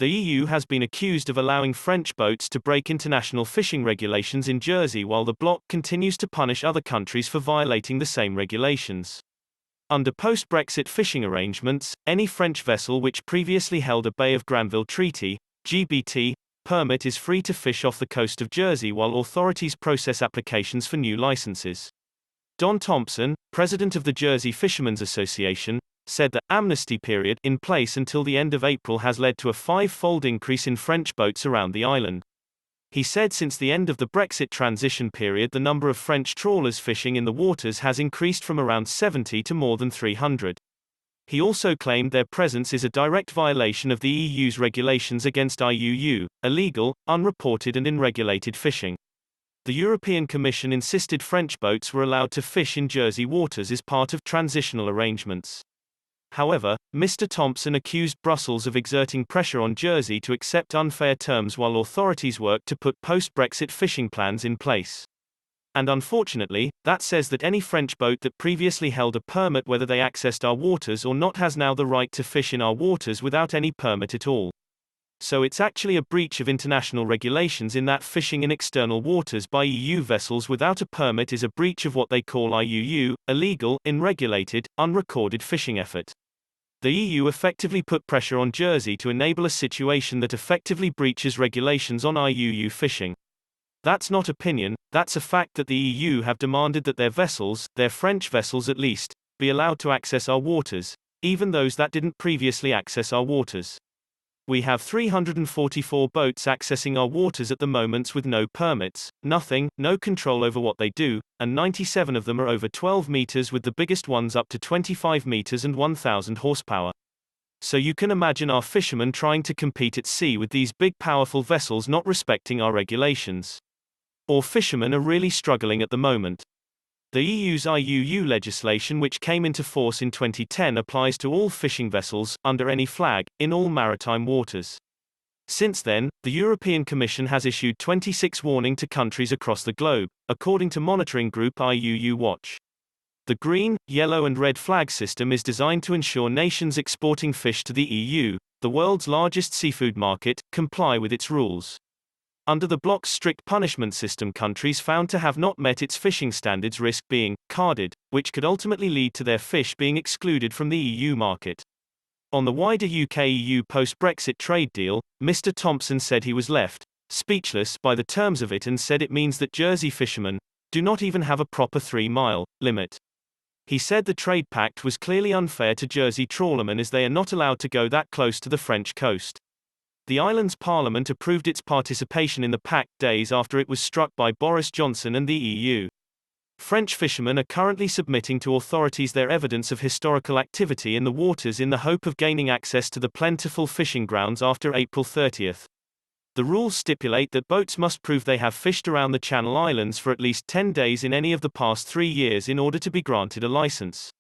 The EU has been accused of allowing French boats to break international fishing regulations in Jersey while the bloc continues to punish other countries for violating the same regulations. Under post-Brexit fishing arrangements, any French vessel which previously held a Bay of Granville Treaty (GBT) permit is free to fish off the coast of Jersey while authorities process applications for new licenses. Don Thompson, president of the Jersey Fishermen's Association, said the amnesty period in place until the end of April has led to a five-fold increase in French boats around the island. He said since the end of the Brexit transition period the number of French trawlers fishing in the waters has increased from around 70 to more than 300. He also claimed their presence is a direct violation of the EU's regulations against IUU, illegal, unreported and unregulated fishing. The European Commission insisted French boats were allowed to fish in Jersey waters as part of transitional arrangements. However, Mr. Thompson accused Brussels of exerting pressure on Jersey to accept unfair terms while authorities work to put post-Brexit fishing plans in place. And unfortunately, that says that any French boat that previously held a permit whether they accessed our waters or not has now the right to fish in our waters without any permit at all. So it's actually a breach of international regulations in that fishing in external waters by EU vessels without a permit is a breach of what they call IUU, illegal, unregulated, unrecorded fishing effort. The EU effectively put pressure on Jersey to enable a situation that effectively breaches regulations on IUU fishing. That's not opinion, that's a fact that the EU have demanded that their vessels, their French vessels at least, be allowed to access our waters, even those that didn't previously access our waters. We have 344 boats accessing our waters at the moment with no permits, nothing, no control over what they do, and 97 of them are over 12 meters with the biggest ones up to 25 meters and 1,000 horsepower. So you can imagine our fishermen trying to compete at sea with these big powerful vessels not respecting our regulations. Our fishermen are really struggling at the moment. The EU's IUU legislation which came into force in 2010 applies to all fishing vessels, under any flag, in all maritime waters. Since then, the European Commission has issued 26 warnings to countries across the globe, according to monitoring group IUU Watch. The green, yellow and red flag system is designed to ensure nations exporting fish to the EU, the world's largest seafood market, comply with its rules. Under the bloc's strict punishment system, countries found to have not met its fishing standards risk being carded, which could ultimately lead to their fish being excluded from the EU market. On the wider UK-EU post-Brexit trade deal, Mr. Thompson said he was left speechless by the terms of it and said it means that Jersey fishermen do not even have a proper 3-mile limit. He said the trade pact was clearly unfair to Jersey trawlermen as they are not allowed to go that close to the French coast. The island's parliament approved its participation in the pact days after it was struck by Boris Johnson and the EU. French fishermen are currently submitting to authorities their evidence of historical activity in the waters in the hope of gaining access to the plentiful fishing grounds after April 30. The rules stipulate that boats must prove they have fished around the Channel Islands for at least 10 days in any of the past 3 years in order to be granted a license.